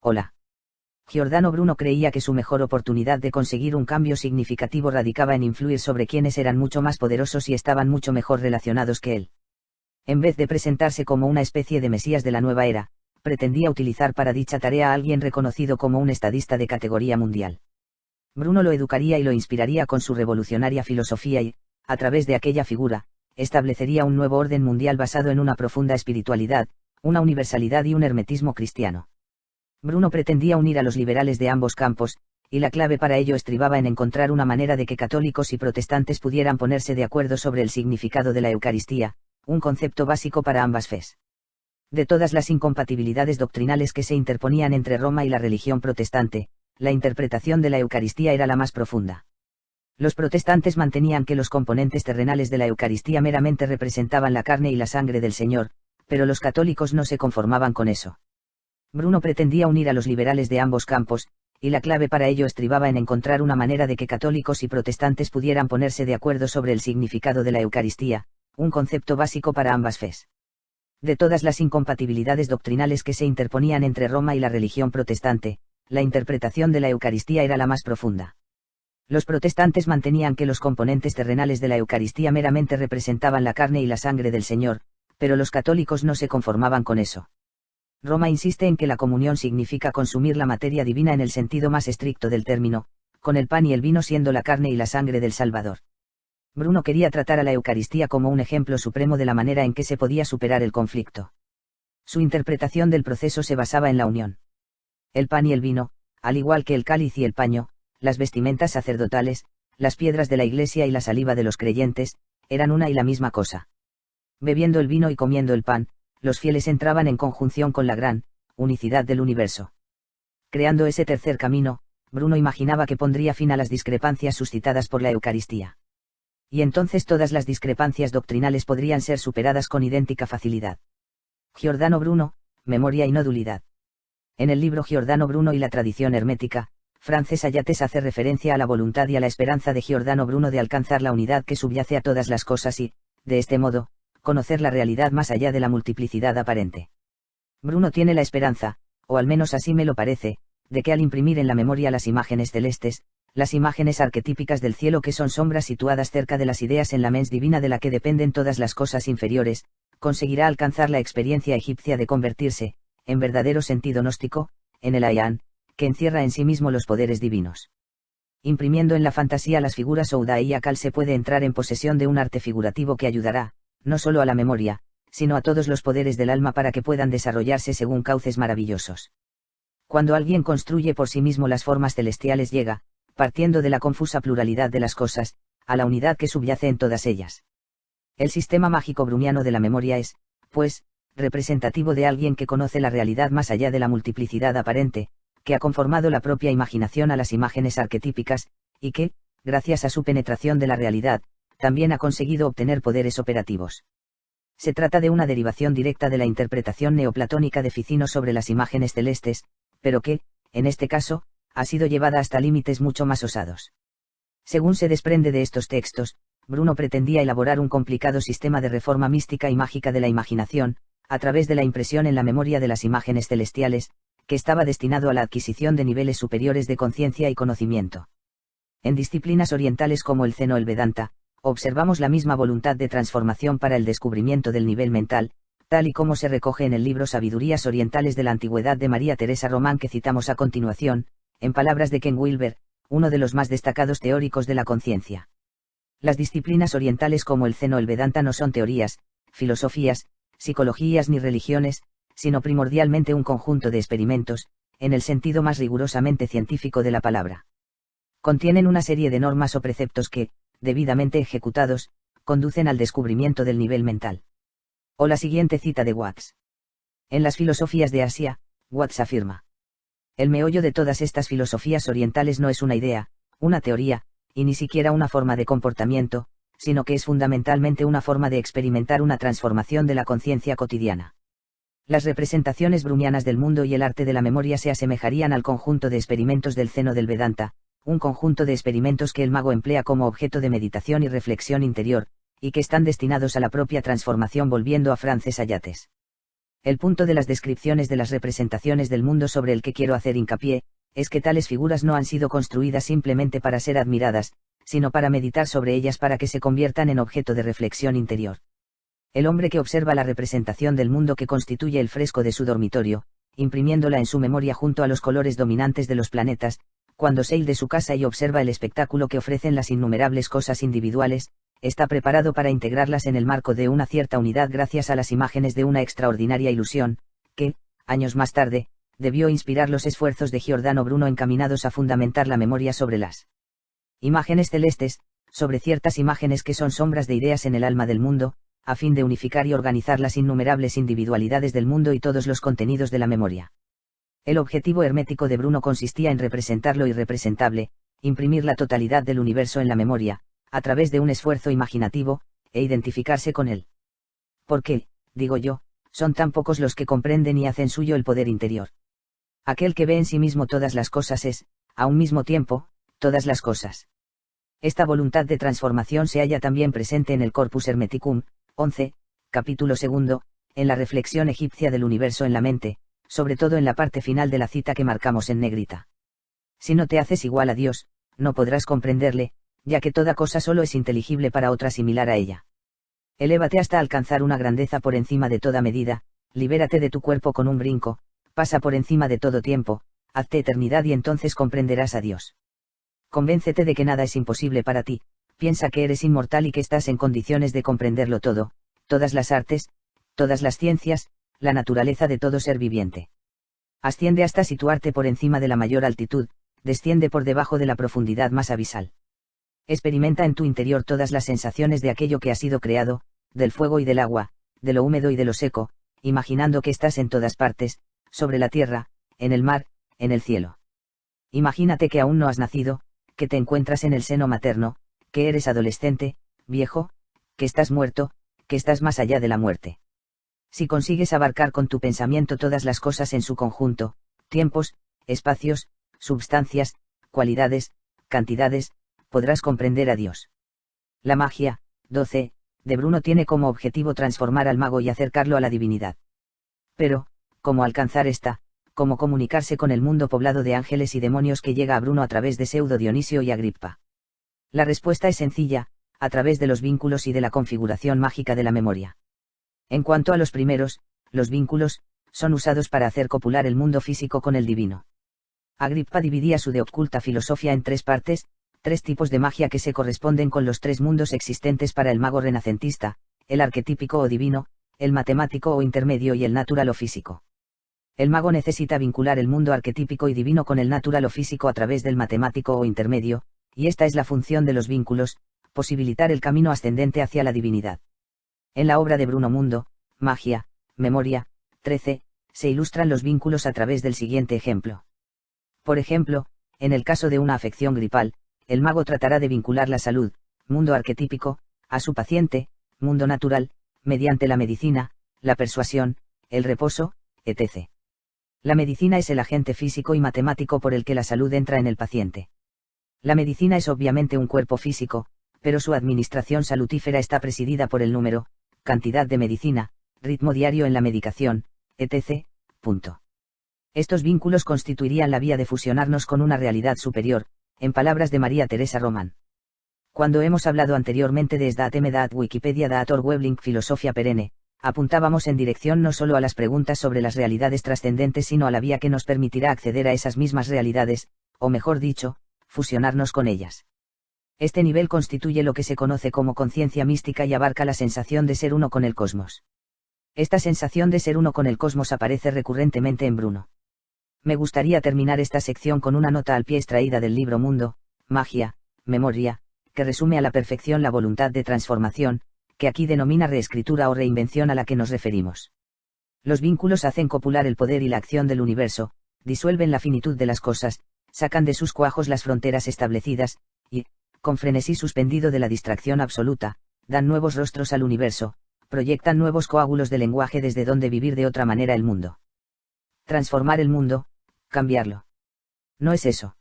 Hola. Giordano Bruno creía que su mejor oportunidad de conseguir un cambio significativo radicaba en influir sobre quienes eran mucho más poderosos y estaban mucho mejor relacionados que él. En vez de presentarse como una especie de mesías de la nueva era, pretendía utilizar para dicha tarea a alguien reconocido como un estadista de categoría mundial. Bruno lo educaría y lo inspiraría con su revolucionaria filosofía y, a través de aquella figura, establecería un nuevo orden mundial basado en una profunda espiritualidad, una universalidad y un hermetismo cristiano. Bruno pretendía unir a los liberales de ambos campos, y la clave para ello estribaba en encontrar una manera de que católicos y protestantes pudieran ponerse de acuerdo sobre el significado de la Eucaristía, un concepto básico para ambas fes. De todas las incompatibilidades doctrinales que se interponían entre Roma y la religión protestante, la interpretación de la Eucaristía era la más profunda. Los protestantes mantenían que los componentes terrenales de la Eucaristía meramente representaban la carne y la sangre del Señor, pero los católicos no se conformaban con eso. Bruno pretendía unir a los liberales de ambos campos, y la clave para ello estribaba en encontrar una manera de que católicos y protestantes pudieran ponerse de acuerdo sobre el significado de la Eucaristía, un concepto básico para ambas fes. De todas las incompatibilidades doctrinales que se interponían entre Roma y la religión protestante, la interpretación de la Eucaristía era la más profunda. Los protestantes mantenían que los componentes terrenales de la Eucaristía meramente representaban la carne y la sangre del Señor, pero los católicos no se conformaban con eso. Roma insiste en que la comunión significa consumir la materia divina en el sentido más estricto del término, con el pan y el vino siendo la carne y la sangre del Salvador. Bruno quería tratar a la Eucaristía como un ejemplo supremo de la manera en que se podía superar el conflicto. Su interpretación del proceso se basaba en la unión. El pan y el vino, al igual que el cáliz y el paño, las vestimentas sacerdotales, las piedras de la iglesia y la saliva de los creyentes, eran una y la misma cosa. Bebiendo el vino y comiendo el pan, los fieles entraban en conjunción con la gran unicidad del universo. Creando ese tercer camino, Bruno imaginaba que pondría fin a las discrepancias suscitadas por la Eucaristía. Y entonces todas las discrepancias doctrinales podrían ser superadas con idéntica facilidad. Giordano Bruno, Memoria y nodulidad. En el libro Giordano Bruno y la tradición hermética, Frances Ayates hace referencia a la voluntad y a la esperanza de Giordano Bruno de alcanzar la unidad que subyace a todas las cosas y, de este modo, conocer la realidad más allá de la multiplicidad aparente. Bruno tiene la esperanza, o al menos así me lo parece, de que al imprimir en la memoria las imágenes celestes, las imágenes arquetípicas del cielo que son sombras situadas cerca de las ideas en la mens divina de la que dependen todas las cosas inferiores, conseguirá alcanzar la experiencia egipcia de convertirse, en verdadero sentido gnóstico, en el Ayan, que encierra en sí mismo los poderes divinos. Imprimiendo en la fantasía las figuras Ouda y Akal se puede entrar en posesión de un arte figurativo que ayudará, no solo a la memoria, sino a todos los poderes del alma para que puedan desarrollarse según cauces maravillosos. Cuando alguien construye por sí mismo las formas celestiales llega, partiendo de la confusa pluralidad de las cosas, a la unidad que subyace en todas ellas. El sistema mágico bruniano de la memoria es, pues, representativo de alguien que conoce la realidad más allá de la multiplicidad aparente, que ha conformado la propia imaginación a las imágenes arquetípicas, y que, gracias a su penetración de la realidad, también ha conseguido obtener poderes operativos. Se trata de una derivación directa de la interpretación neoplatónica de Ficino sobre las imágenes celestes, pero que, en este caso, ha sido llevada hasta límites mucho más osados. Según se desprende de estos textos, Bruno pretendía elaborar un complicado sistema de reforma mística y mágica de la imaginación, a través de la impresión en la memoria de las imágenes celestiales, que estaba destinado a la adquisición de niveles superiores de conciencia y conocimiento. En disciplinas orientales como el Zen o el Vedanta, observamos la misma voluntad de transformación para el descubrimiento del nivel mental, tal y como se recoge en el libro Sabidurías Orientales de la Antigüedad de María Teresa Román que citamos a continuación, en palabras de Ken Wilber, uno de los más destacados teóricos de la conciencia. Las disciplinas orientales como el Zen o el Vedanta no son teorías, filosofías, psicologías ni religiones, sino primordialmente un conjunto de experimentos, en el sentido más rigurosamente científico de la palabra. Contienen una serie de normas o preceptos que, debidamente ejecutados, conducen al descubrimiento del nivel mental. O la siguiente cita de Watts. En las filosofías de Asia, Watts afirma: el meollo de todas estas filosofías orientales no es una idea, una teoría, y ni siquiera una forma de comportamiento, sino que es fundamentalmente una forma de experimentar una transformación de la conciencia cotidiana. Las representaciones brunianas del mundo y el arte de la memoria se asemejarían al conjunto de experimentos del Zen o del Vedanta, un conjunto de experimentos que el mago emplea como objeto de meditación y reflexión interior, y que están destinados a la propia transformación volviendo a Frances Ayates. El punto de las descripciones de las representaciones del mundo sobre el que quiero hacer hincapié, es que tales figuras no han sido construidas simplemente para ser admiradas, sino para meditar sobre ellas para que se conviertan en objeto de reflexión interior. El hombre que observa la representación del mundo que constituye el fresco de su dormitorio, imprimiéndola en su memoria junto a los colores dominantes de los planetas, cuando sale de su casa y observa el espectáculo que ofrecen las innumerables cosas individuales, está preparado para integrarlas en el marco de una cierta unidad gracias a las imágenes de una extraordinaria ilusión, que, años más tarde, debió inspirar los esfuerzos de Giordano Bruno encaminados a fundamentar la memoria sobre las imágenes celestes, sobre ciertas imágenes que son sombras de ideas en el alma del mundo, a fin de unificar y organizar las innumerables individualidades del mundo y todos los contenidos de la memoria. El objetivo hermético de Bruno consistía en representar lo irrepresentable, imprimir la totalidad del universo en la memoria, a través de un esfuerzo imaginativo, e identificarse con él. Porque, digo yo, son tan pocos los que comprenden y hacen suyo el poder interior. Aquel que ve en sí mismo todas las cosas es, a un mismo tiempo, todas las cosas. Esta voluntad de transformación se halla también presente en el Corpus Hermeticum, 11, capítulo 2, en la reflexión egipcia del universo en la mente, sobre todo en la parte final de la cita que marcamos en negrita. Si no te haces igual a Dios, no podrás comprenderle, ya que toda cosa solo es inteligible para otra similar a ella. Elévate hasta alcanzar una grandeza por encima de toda medida, libérate de tu cuerpo con un brinco, pasa por encima de todo tiempo, hazte eternidad y entonces comprenderás a Dios. Convéncete de que nada es imposible para ti, piensa que eres inmortal y que estás en condiciones de comprenderlo todo, todas las artes, todas las ciencias, la naturaleza de todo ser viviente. Asciende hasta situarte por encima de la mayor altitud, desciende por debajo de la profundidad más abisal. Experimenta en tu interior todas las sensaciones de aquello que ha sido creado, del fuego y del agua, de lo húmedo y de lo seco, imaginando que estás en todas partes, sobre la tierra, en el mar, en el cielo. Imagínate que aún no has nacido, que te encuentras en el seno materno, que eres adolescente, viejo, que estás muerto, que estás más allá de la muerte. Si consigues abarcar con tu pensamiento todas las cosas en su conjunto, tiempos, espacios, substancias, cualidades, cantidades, podrás comprender a Dios. La magia, 12, de Bruno tiene como objetivo transformar al mago y acercarlo a la divinidad. Pero, ¿cómo alcanzar esta? ¿Cómo comunicarse con el mundo poblado de ángeles y demonios que llega a Bruno a través de Pseudo Dionisio y Agrippa? La respuesta es sencilla, a través de los vínculos y de la configuración mágica de la memoria. En cuanto a los primeros, los vínculos, son usados para hacer copular el mundo físico con el divino. Agrippa dividía su de oculta filosofía en tres partes, tres tipos de magia que se corresponden con los tres mundos existentes para el mago renacentista, el arquetípico o divino, el matemático o intermedio y el natural o físico. El mago necesita vincular el mundo arquetípico y divino con el natural o físico a través del matemático o intermedio, y esta es la función de los vínculos, posibilitar el camino ascendente hacia la divinidad. En la obra de Bruno Mundo, Magia, Memoria, 13, se ilustran los vínculos a través del siguiente ejemplo. Por ejemplo, en el caso de una afección gripal, el mago tratará de vincular la salud, mundo arquetípico, a su paciente, mundo natural, mediante la medicina, la persuasión, el reposo, etc. La medicina es el agente físico y matemático por el que la salud entra en el paciente. La medicina es obviamente un cuerpo físico, pero su administración salutífera está presidida por el número, cantidad de medicina, ritmo diario en la medicación, etc. Estos vínculos constituirían la vía de fusionarnos con una realidad superior, en palabras de María Teresa Román. Cuando hemos hablado anteriormente de SDATM Wikipedia Webling Filosofia Perenne, apuntábamos en dirección no solo a las preguntas sobre las realidades trascendentes sino a la vía que nos permitirá acceder a esas mismas realidades, o mejor dicho, fusionarnos con ellas. Este nivel constituye lo que se conoce como conciencia mística y abarca la sensación de ser uno con el cosmos. Esta sensación de ser uno con el cosmos aparece recurrentemente en Bruno. Me gustaría terminar esta sección con una nota al pie extraída del libro Mundo, Magia, Memoria, que resume a la perfección la voluntad de transformación, que aquí denomina reescritura o reinvención a la que nos referimos. Los vínculos hacen copular el poder y la acción del universo, disuelven la finitud de las cosas, sacan de sus cuajos las fronteras establecidas, y, con frenesí suspendido de la distracción absoluta, dan nuevos rostros al universo, proyectan nuevos coágulos de lenguaje desde donde vivir de otra manera el mundo. Transformar el mundo, cambiarlo. No es eso.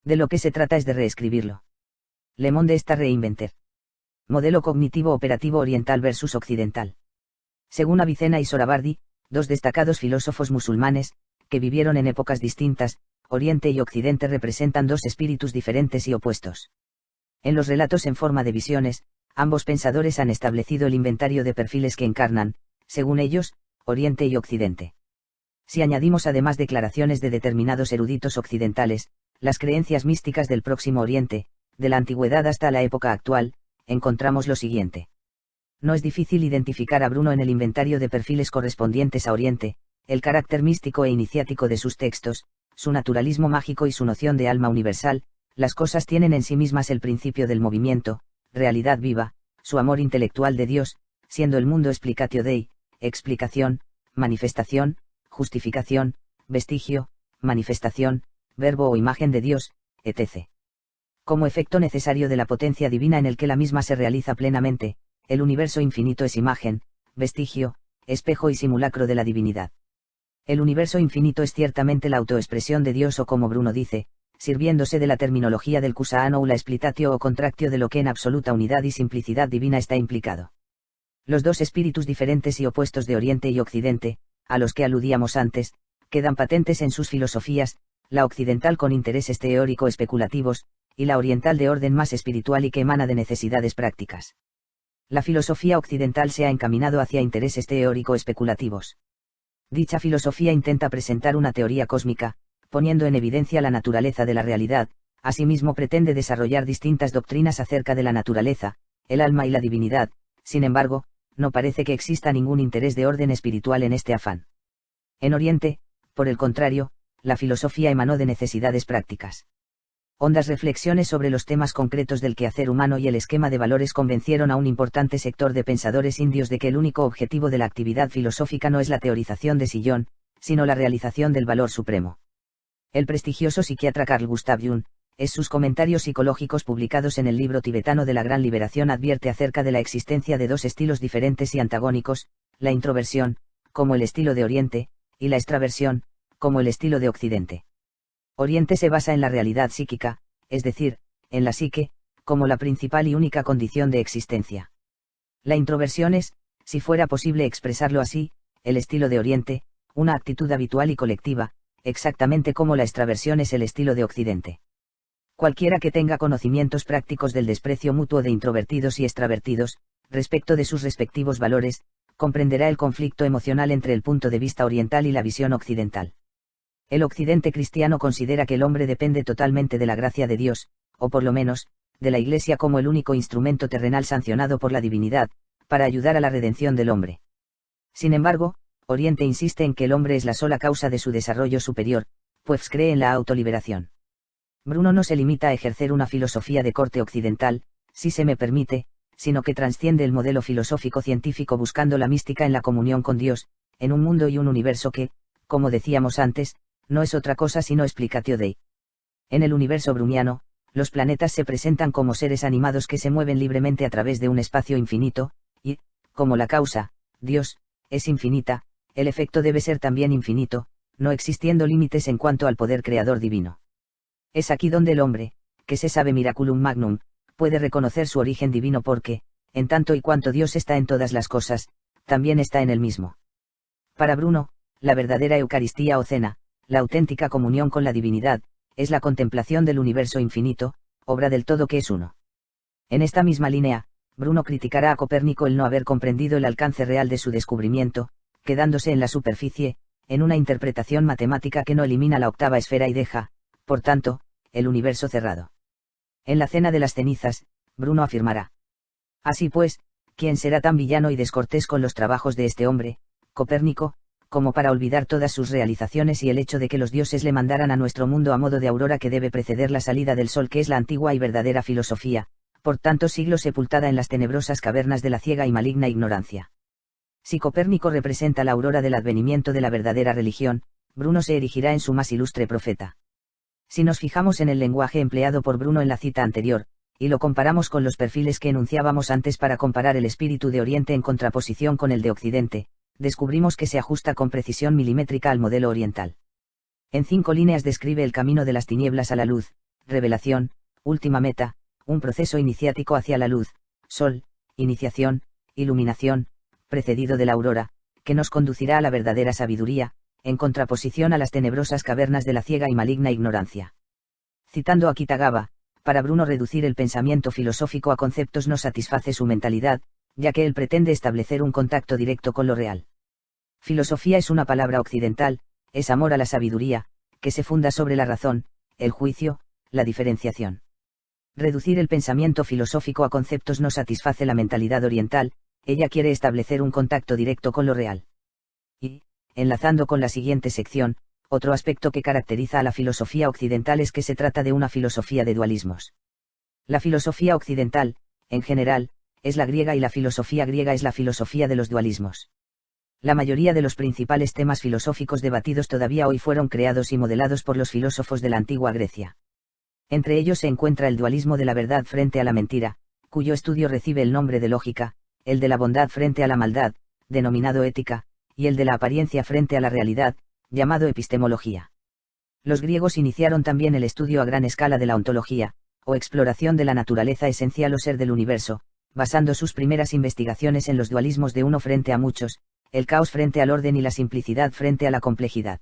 De lo que se trata es de reescribirlo. Le Monde está reinventer. Modelo cognitivo operativo oriental versus occidental. Según Avicena y Sorabardi, dos destacados filósofos musulmanes, que vivieron en épocas distintas, Oriente y Occidente representan dos espíritus diferentes y opuestos. En los relatos en forma de visiones, ambos pensadores han establecido el inventario de perfiles que encarnan, según ellos, Oriente y Occidente. Si añadimos además declaraciones de determinados eruditos occidentales, las creencias místicas del Próximo Oriente, de la antigüedad hasta la época actual, encontramos lo siguiente. No es difícil identificar a Bruno en el inventario de perfiles correspondientes a Oriente, el carácter místico e iniciático de sus textos, su naturalismo mágico y su noción de alma universal. Las cosas tienen en sí mismas el principio del movimiento, realidad viva, su amor intelectual de Dios, siendo el mundo explicatio Dei, explicación, manifestación, justificación, vestigio, manifestación, verbo o imagen de Dios, etc. Como efecto necesario de la potencia divina en el que la misma se realiza plenamente, el universo infinito es imagen, vestigio, espejo y simulacro de la divinidad. El universo infinito es ciertamente la autoexpresión de Dios, o como Bruno dice, sirviéndose de la terminología del Cusaan o la explicatio o contractio de lo que en absoluta unidad y simplicidad divina está implicado. Los dos espíritus diferentes y opuestos de Oriente y Occidente, a los que aludíamos antes, quedan patentes en sus filosofías, la occidental con intereses teórico-especulativos, y la oriental de orden más espiritual y que emana de necesidades prácticas. La filosofía occidental se ha encaminado hacia intereses teórico-especulativos. Dicha filosofía intenta presentar una teoría cósmica, poniendo en evidencia la naturaleza de la realidad. Asimismo pretende desarrollar distintas doctrinas acerca de la naturaleza, el alma y la divinidad. Sin embargo, no parece que exista ningún interés de orden espiritual en este afán. En Oriente, por el contrario, la filosofía emanó de necesidades prácticas. Hondas reflexiones sobre los temas concretos del quehacer humano y el esquema de valores convencieron a un importante sector de pensadores indios de que el único objetivo de la actividad filosófica no es la teorización de sillón, sino la realización del valor supremo. El prestigioso psiquiatra Carl Gustav Jung, en sus comentarios psicológicos publicados en el libro tibetano de la Gran Liberación, advierte acerca de la existencia de dos estilos diferentes y antagónicos, la introversión, como el estilo de Oriente, y la extraversión, como el estilo de Occidente. Oriente se basa en la realidad psíquica, es decir, en la psique, como la principal y única condición de existencia. La introversión es, si fuera posible expresarlo así, el estilo de Oriente, una actitud habitual y colectiva, exactamente como la extraversión es el estilo de Occidente. Cualquiera que tenga conocimientos prácticos del desprecio mutuo de introvertidos y extravertidos, respecto de sus respectivos valores, comprenderá el conflicto emocional entre el punto de vista oriental y la visión occidental. El Occidente cristiano considera que el hombre depende totalmente de la gracia de Dios, o por lo menos, de la Iglesia como el único instrumento terrenal sancionado por la divinidad, para ayudar a la redención del hombre. Sin embargo, Oriente insiste en que el hombre es la sola causa de su desarrollo superior, pues cree en la autoliberación. Bruno no se limita a ejercer una filosofía de corte occidental, si se me permite, sino que trasciende el modelo filosófico científico buscando la mística en la comunión con Dios, en un mundo y un universo que, como decíamos antes, no es otra cosa sino explicatio Dei. En el universo bruniano, los planetas se presentan como seres animados que se mueven libremente a través de un espacio infinito, y, como la causa, Dios, es infinita, el efecto debe ser también infinito, no existiendo límites en cuanto al poder creador divino. Es aquí donde el hombre, que se sabe miraculum magnum, puede reconocer su origen divino porque, en tanto y cuanto Dios está en todas las cosas, también está en él mismo. Para Bruno, la verdadera Eucaristía o cena, la auténtica comunión con la divinidad, es la contemplación del universo infinito, obra del todo que es uno. En esta misma línea, Bruno criticará a Copérnico el no haber comprendido el alcance real de su descubrimiento, quedándose en la superficie, en una interpretación matemática que no elimina la octava esfera y deja, por tanto, el universo cerrado. En la cena de las cenizas, Bruno afirmará: así pues, ¿quién será tan villano y descortés con los trabajos de este hombre, Copérnico, como para olvidar todas sus realizaciones y el hecho de que los dioses le mandaran a nuestro mundo a modo de aurora que debe preceder la salida del sol, que es la antigua y verdadera filosofía, por tantos siglos sepultada en las tenebrosas cavernas de la ciega y maligna ignorancia? Si Copérnico representa la aurora del advenimiento de la verdadera religión, Bruno se erigirá en su más ilustre profeta. Si nos fijamos en el lenguaje empleado por Bruno en la cita anterior, y lo comparamos con los perfiles que enunciábamos antes para comparar el espíritu de Oriente en contraposición con el de Occidente, descubrimos que se ajusta con precisión milimétrica al modelo oriental. En 5 líneas describe el camino de las tinieblas a la luz, revelación, última meta, un proceso iniciático hacia la luz, sol, iniciación, iluminación, precedido de la aurora, que nos conducirá a la verdadera sabiduría, en contraposición a las tenebrosas cavernas de la ciega y maligna ignorancia. Citando a Kitagawa, para Bruno reducir el pensamiento filosófico a conceptos no satisface su mentalidad, ya que él pretende establecer un contacto directo con lo real. Filosofía es una palabra occidental, es amor a la sabiduría, que se funda sobre la razón, el juicio, la diferenciación. Reducir el pensamiento filosófico a conceptos no satisface la mentalidad oriental, ella quiere establecer un contacto directo con lo real. Y, enlazando con la siguiente sección, otro aspecto que caracteriza a la filosofía occidental es que se trata de una filosofía de dualismos. La filosofía occidental, en general, es la griega y la filosofía griega es la filosofía de los dualismos. La mayoría de los principales temas filosóficos debatidos todavía hoy fueron creados y modelados por los filósofos de la antigua Grecia. Entre ellos se encuentra el dualismo de la verdad frente a la mentira, cuyo estudio recibe el nombre de lógica, el de la bondad frente a la maldad, denominado ética, y el de la apariencia frente a la realidad, llamado epistemología. Los griegos iniciaron también el estudio a gran escala de la ontología, o exploración de la naturaleza esencial o ser del universo, basando sus primeras investigaciones en los dualismos de uno frente a muchos, el caos frente al orden y la simplicidad frente a la complejidad.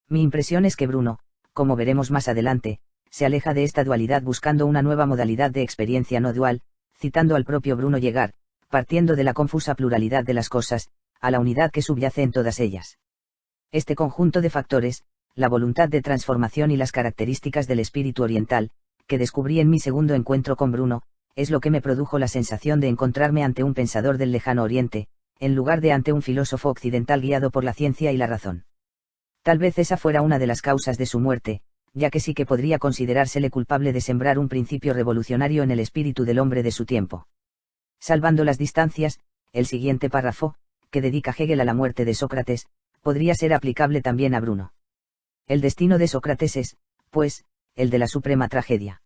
Mi impresión es que Bruno, como veremos más adelante, se aleja de esta dualidad buscando una nueva modalidad de experiencia no dual, citando al propio Bruno llegar, partiendo de la confusa pluralidad de las cosas, a la unidad que subyace en todas ellas. Este conjunto de factores, la voluntad de transformación y las características del espíritu oriental, que descubrí en mi segundo encuentro con Bruno, es lo que me produjo la sensación de encontrarme ante un pensador del lejano oriente, en lugar de ante un filósofo occidental guiado por la ciencia y la razón. Tal vez esa fuera una de las causas de su muerte, ya que sí que podría considerársele culpable de sembrar un principio revolucionario en el espíritu del hombre de su tiempo. Salvando las distancias, el siguiente párrafo, que dedica Hegel a la muerte de Sócrates, podría ser aplicable también a Bruno. El destino de Sócrates es, pues, el de la suprema tragedia.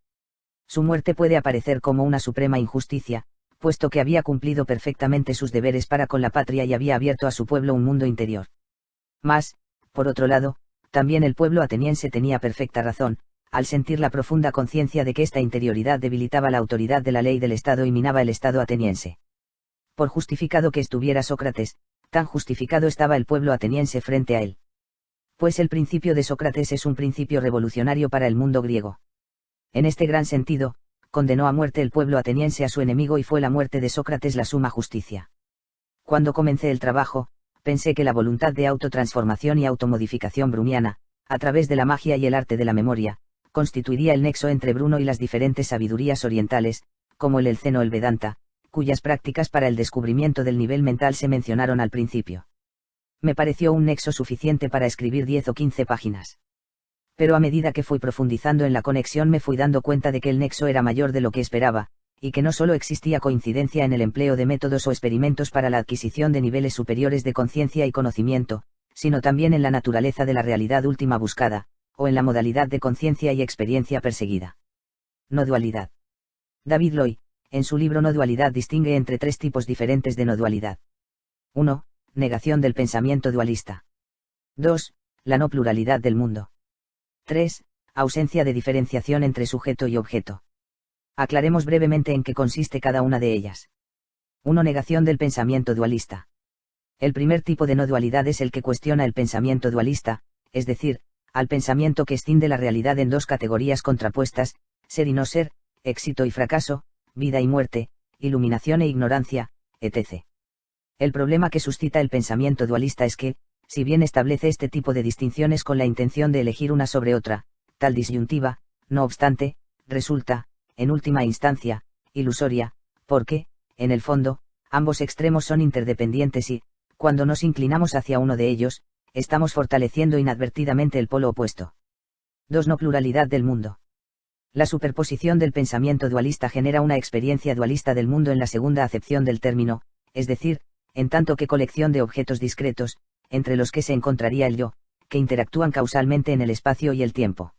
Su muerte puede aparecer como una suprema injusticia, puesto que había cumplido perfectamente sus deberes para con la patria y había abierto a su pueblo un mundo interior. Mas, por otro lado, también el pueblo ateniense tenía perfecta razón, al sentir la profunda conciencia de que esta interioridad debilitaba la autoridad de la ley del Estado y minaba el Estado ateniense. Por justificado que estuviera Sócrates, tan justificado estaba el pueblo ateniense frente a él. Pues el principio de Sócrates es un principio revolucionario para el mundo griego. En este gran sentido, condenó a muerte el pueblo ateniense a su enemigo y fue la muerte de Sócrates la suma justicia. Cuando comencé el trabajo, pensé que la voluntad de autotransformación y automodificación bruniana, a través de la magia y el arte de la memoria, constituiría el nexo entre Bruno y las diferentes sabidurías orientales, como el Zen o el Vedanta, cuyas prácticas para el descubrimiento del nivel mental se mencionaron al principio. Me pareció un nexo suficiente para escribir 10 o 15 páginas. Pero a medida que fui profundizando en la conexión me fui dando cuenta de que el nexo era mayor de lo que esperaba, y que no solo existía coincidencia en el empleo de métodos o experimentos para la adquisición de niveles superiores de conciencia y conocimiento, sino también en la naturaleza de la realidad última buscada, o en la modalidad de conciencia y experiencia perseguida. No dualidad. David Loy, en su libro No dualidad, distingue entre 3 tipos diferentes de no dualidad. 1. Negación del pensamiento dualista. 2. La no pluralidad del mundo. 3. Ausencia de diferenciación entre sujeto y objeto. Aclaremos brevemente en qué consiste cada una de ellas. 1. Negación del pensamiento dualista. El primer tipo de no dualidad es el que cuestiona el pensamiento dualista, es decir, al pensamiento que escinde la realidad en 2 categorías contrapuestas, ser y no ser, éxito y fracaso, vida y muerte, iluminación e ignorancia, etc. El problema que suscita el pensamiento dualista es que, si bien establece este tipo de distinciones con la intención de elegir una sobre otra, tal disyuntiva, no obstante, resulta, en última instancia, ilusoria, porque, en el fondo, ambos extremos son interdependientes y, cuando nos inclinamos hacia uno de ellos, estamos fortaleciendo inadvertidamente el polo opuesto. 2. No pluralidad del mundo. La superposición del pensamiento dualista genera una experiencia dualista del mundo en la segunda acepción del término, es decir, en tanto que colección de objetos discretos, entre los que se encontraría el yo, que interactúan causalmente en el espacio y el tiempo.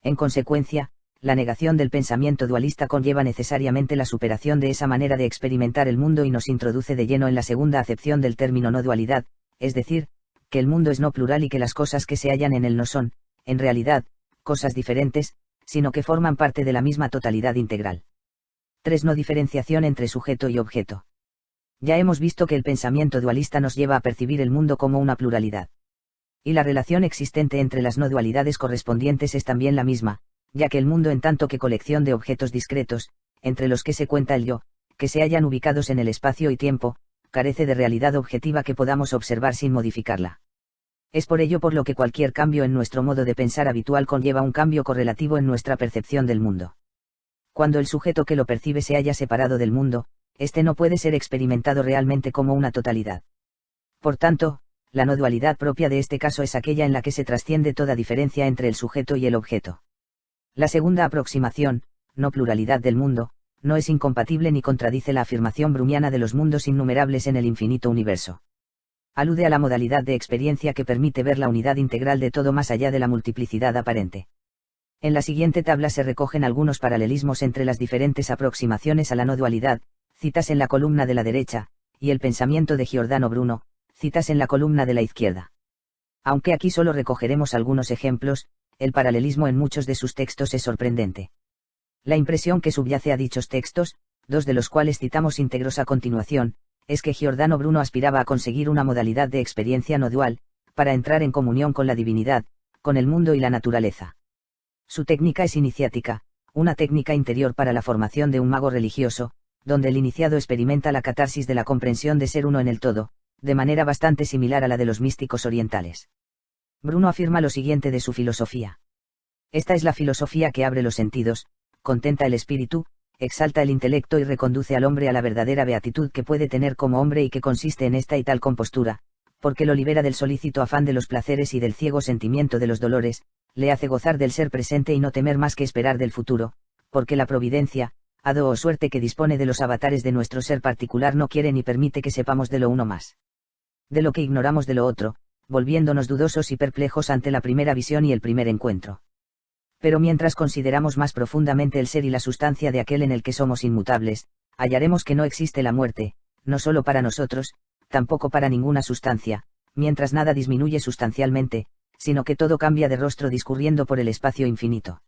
En consecuencia, la negación del pensamiento dualista conlleva necesariamente la superación de esa manera de experimentar el mundo y nos introduce de lleno en la segunda acepción del término no dualidad, es decir, que el mundo es no plural y que las cosas que se hallan en él no son, en realidad, cosas diferentes, sino que forman parte de la misma totalidad integral. 3. No diferenciación entre sujeto y objeto. Ya hemos visto que el pensamiento dualista nos lleva a percibir el mundo como una pluralidad. Y la relación existente entre las no dualidades correspondientes es también la misma, ya que el mundo en tanto que colección de objetos discretos, entre los que se cuenta el yo, que se hallan ubicados en el espacio y tiempo, carece de realidad objetiva que podamos observar sin modificarla. Es por ello por lo que cualquier cambio en nuestro modo de pensar habitual conlleva un cambio correlativo en nuestra percepción del mundo. Cuando el sujeto que lo percibe se haya separado del mundo, éste no puede ser experimentado realmente como una totalidad. Por tanto, la no dualidad propia de este caso es aquella en la que se trasciende toda diferencia entre el sujeto y el objeto. La segunda aproximación, no pluralidad del mundo, no es incompatible ni contradice la afirmación browniana de los mundos innumerables en el infinito universo. Alude a la modalidad de experiencia que permite ver la unidad integral de todo más allá de la multiplicidad aparente. En la siguiente tabla se recogen algunos paralelismos entre las diferentes aproximaciones a la no dualidad, citas en la columna de la derecha, y el pensamiento de Giordano Bruno, citas en la columna de la izquierda. Aunque aquí solo recogeremos algunos ejemplos, el paralelismo en muchos de sus textos es sorprendente. La impresión que subyace a dichos textos, dos de los cuales citamos íntegros a continuación, es que Giordano Bruno aspiraba a conseguir una modalidad de experiencia no dual, para entrar en comunión con la divinidad, con el mundo y la naturaleza. Su técnica es iniciática, una técnica interior para la formación de un mago religioso, donde el iniciado experimenta la catarsis de la comprensión de ser uno en el todo, de manera bastante similar a la de los místicos orientales. Bruno afirma lo siguiente de su filosofía. Esta es la filosofía que abre los sentidos, contenta el espíritu, exalta el intelecto y reconduce al hombre a la verdadera beatitud que puede tener como hombre y que consiste en esta y tal compostura, porque lo libera del solícito afán de los placeres y del ciego sentimiento de los dolores, le hace gozar del ser presente y no temer más que esperar del futuro, porque la providencia, hado o suerte que dispone de los avatares de nuestro ser particular no quiere ni permite que sepamos de lo uno más de lo que ignoramos de lo otro, volviéndonos dudosos y perplejos ante la primera visión y el primer encuentro. Pero mientras consideramos más profundamente el ser y la sustancia de aquel en el que somos inmutables, hallaremos que no existe la muerte, no solo para nosotros, tampoco para ninguna sustancia, mientras nada disminuye sustancialmente, sino que todo cambia de rostro discurriendo por el espacio infinito.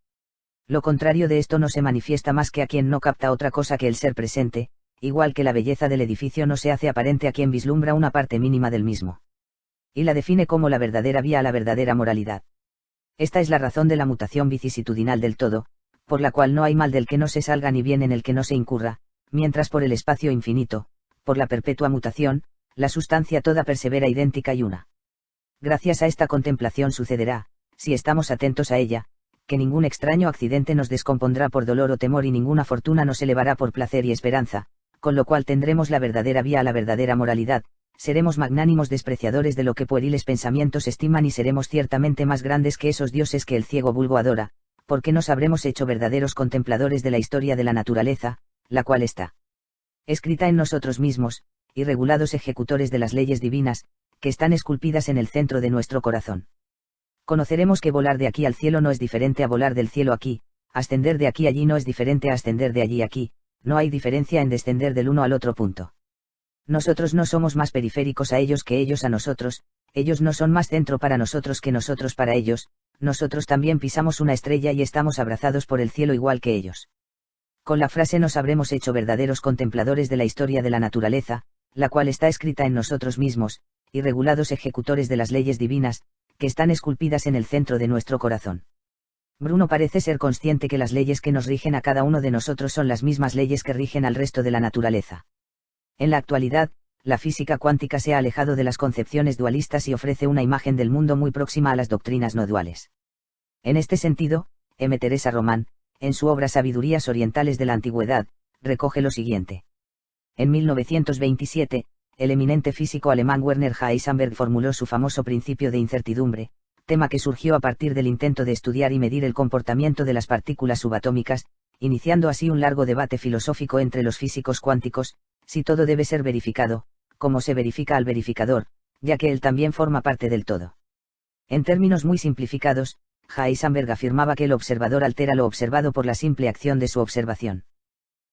Lo contrario de esto no se manifiesta más que a quien no capta otra cosa que el ser presente, igual que la belleza del edificio no se hace aparente a quien vislumbra una parte mínima del mismo. Y la define como la verdadera vía a la verdadera moralidad. Esta es la razón de la mutación vicisitudinal del todo, por la cual no hay mal del que no se salga ni bien en el que no se incurra, mientras por el espacio infinito, por la perpetua mutación, la sustancia toda persevera idéntica y una. Gracias a esta contemplación sucederá, si estamos atentos a ella, que ningún extraño accidente nos descompondrá por dolor o temor y ninguna fortuna nos elevará por placer y esperanza, con lo cual tendremos la verdadera vía a la verdadera moralidad, seremos magnánimos despreciadores de lo que pueriles pensamientos estiman y seremos ciertamente más grandes que esos dioses que el ciego vulgo adora, porque nos habremos hecho verdaderos contempladores de la historia de la naturaleza, la cual está escrita en nosotros mismos, y regulados ejecutores de las leyes divinas, que están esculpidas en el centro de nuestro corazón. Conoceremos que volar de aquí al cielo no es diferente a volar del cielo aquí, ascender de aquí allí no es diferente a ascender de allí aquí, no hay diferencia en descender del uno al otro punto. Nosotros no somos más periféricos a ellos que ellos a nosotros, ellos no son más centro para nosotros que nosotros para ellos, nosotros también pisamos una estrella y estamos abrazados por el cielo igual que ellos. Con la frase nos habremos hecho verdaderos contempladores de la historia de la naturaleza, la cual está escrita en nosotros mismos, y regulados ejecutores de las leyes divinas, que están esculpidas en el centro de nuestro corazón. Bruno parece ser consciente que las leyes que nos rigen a cada uno de nosotros son las mismas leyes que rigen al resto de la naturaleza. En la actualidad, la física cuántica se ha alejado de las concepciones dualistas y ofrece una imagen del mundo muy próxima a las doctrinas no duales. En este sentido, M. Teresa Román, en su obra Sabidurías Orientales de la Antigüedad, recoge lo siguiente. En 1927, el eminente físico alemán Werner Heisenberg formuló su famoso principio de incertidumbre, tema que surgió a partir del intento de estudiar y medir el comportamiento de las partículas subatómicas, iniciando así un largo debate filosófico entre los físicos cuánticos, si todo debe ser verificado, como se verifica al verificador, ya que él también forma parte del todo. En términos muy simplificados, Heisenberg afirmaba que el observador altera lo observado por la simple acción de su observación.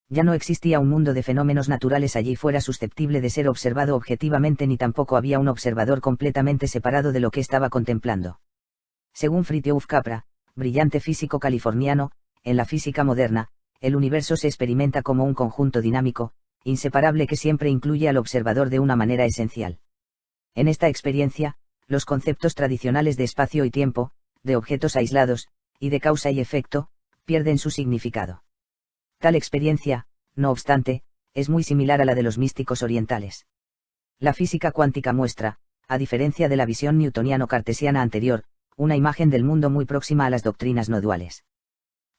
Ya no existía un mundo de fenómenos naturales allí fuera susceptible de ser observado objetivamente ni tampoco había un observador completamente separado de lo que estaba contemplando. Según Fritjof Capra, brillante físico californiano, en la física moderna, el universo se experimenta como un conjunto dinámico, inseparable que siempre incluye al observador de una manera esencial. En esta experiencia, los conceptos tradicionales de espacio y tiempo, de objetos aislados, y de causa y efecto, pierden su significado. Tal experiencia, no obstante, es muy similar a la de los místicos orientales. La física cuántica muestra, a diferencia de la visión newtoniano-cartesiana anterior, una imagen del mundo muy próxima a las doctrinas no duales.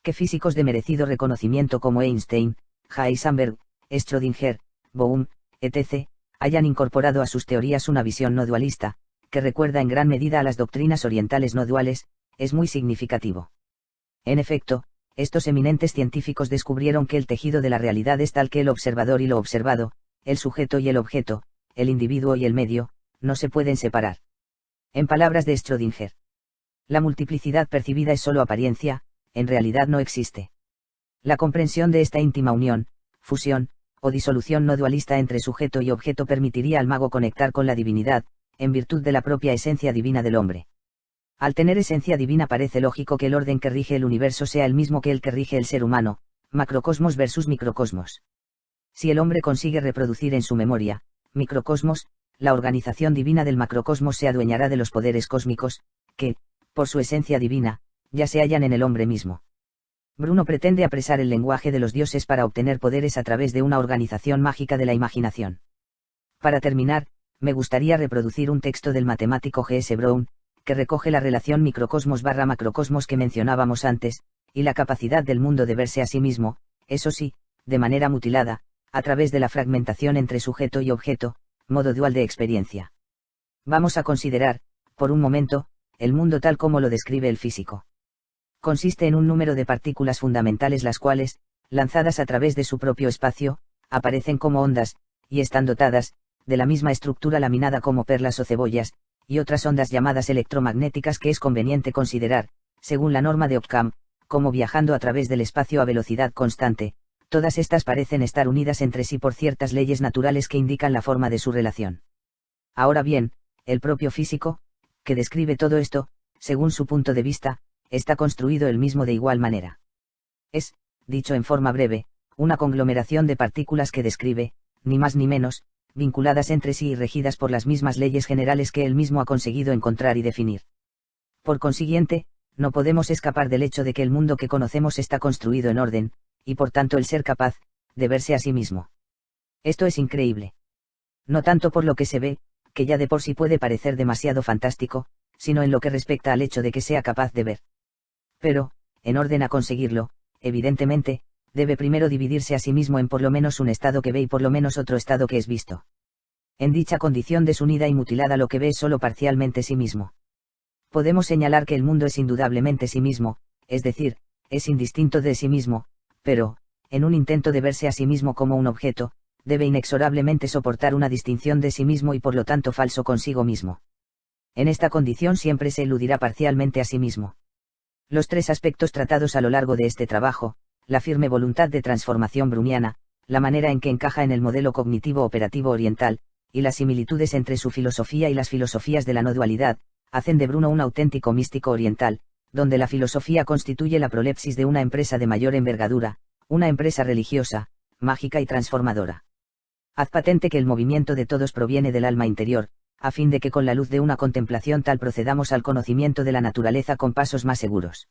Que físicos de merecido reconocimiento como Einstein, Heisenberg, Schrödinger, Bohm, etc., hayan incorporado a sus teorías una visión no dualista, que recuerda en gran medida a las doctrinas orientales no duales, es muy significativo. En efecto, estos eminentes científicos descubrieron que el tejido de la realidad es tal que el observador y lo observado, el sujeto y el objeto, el individuo y el medio, no se pueden separar. En palabras de Schrödinger, la multiplicidad percibida es solo apariencia, en realidad no existe. La comprensión de esta íntima unión, fusión, o disolución no dualista entre sujeto y objeto permitiría al mago conectar con la divinidad, en virtud de la propia esencia divina del hombre. Al tener esencia divina parece lógico que el orden que rige el universo sea el mismo que el que rige el ser humano, macrocosmos versus microcosmos. Si el hombre consigue reproducir en su memoria, microcosmos, la organización divina del macrocosmos se adueñará de los poderes cósmicos, que, por su esencia divina, ya se hallan en el hombre mismo. Bruno pretende apresar el lenguaje de los dioses para obtener poderes a través de una organización mágica de la imaginación. Para terminar, me gustaría reproducir un texto del matemático G.S. Brown, que recoge la relación microcosmos-macrocosmos que mencionábamos antes, y la capacidad del mundo de verse a sí mismo, eso sí, de manera mutilada, a través de la fragmentación entre sujeto y objeto, modo dual de experiencia. Vamos a considerar, por un momento, el mundo tal como lo describe el físico. Consiste en un número de partículas fundamentales las cuales, lanzadas a través de su propio espacio, aparecen como ondas, y están dotadas, de la misma estructura laminada como perlas o cebollas, y otras ondas llamadas electromagnéticas que es conveniente considerar, según la norma de Occam, como viajando a través del espacio a velocidad constante. Todas estas parecen estar unidas entre sí por ciertas leyes naturales que indican la forma de su relación. Ahora bien, el propio físico, que describe todo esto, según su punto de vista, está construido él mismo de igual manera. Es, dicho en forma breve, una conglomeración de partículas que describe, ni más ni menos, vinculadas entre sí y regidas por las mismas leyes generales que él mismo ha conseguido encontrar y definir. Por consiguiente, no podemos escapar del hecho de que el mundo que conocemos está construido en orden, y por tanto el ser capaz, de verse a sí mismo. Esto es increíble. No tanto por lo que se ve, que ya de por sí puede parecer demasiado fantástico, sino en lo que respecta al hecho de que sea capaz de ver. Pero, en orden a conseguirlo, evidentemente, debe primero dividirse a sí mismo en por lo menos un estado que ve y por lo menos otro estado que es visto. En dicha condición desunida y mutilada lo que ve es solo parcialmente sí mismo. Podemos señalar que el mundo es indudablemente sí mismo, es decir, es indistinto de sí mismo, pero, en un intento de verse a sí mismo como un objeto, debe inexorablemente soportar una distinción de sí mismo y por lo tanto falso consigo mismo. En esta condición siempre se eludirá parcialmente a sí mismo. Los tres aspectos tratados a lo largo de este trabajo, la firme voluntad de transformación browniana, la manera en que encaja en el modelo cognitivo operativo oriental, y las similitudes entre su filosofía y las filosofías de la no dualidad, hacen de Bruno un auténtico místico oriental, donde la filosofía constituye la prolepsis de una empresa de mayor envergadura, una empresa religiosa, mágica y transformadora. Haz patente que el movimiento de todos proviene del alma interior, a fin de que con la luz de una contemplación tal procedamos al conocimiento de la naturaleza con pasos más seguros.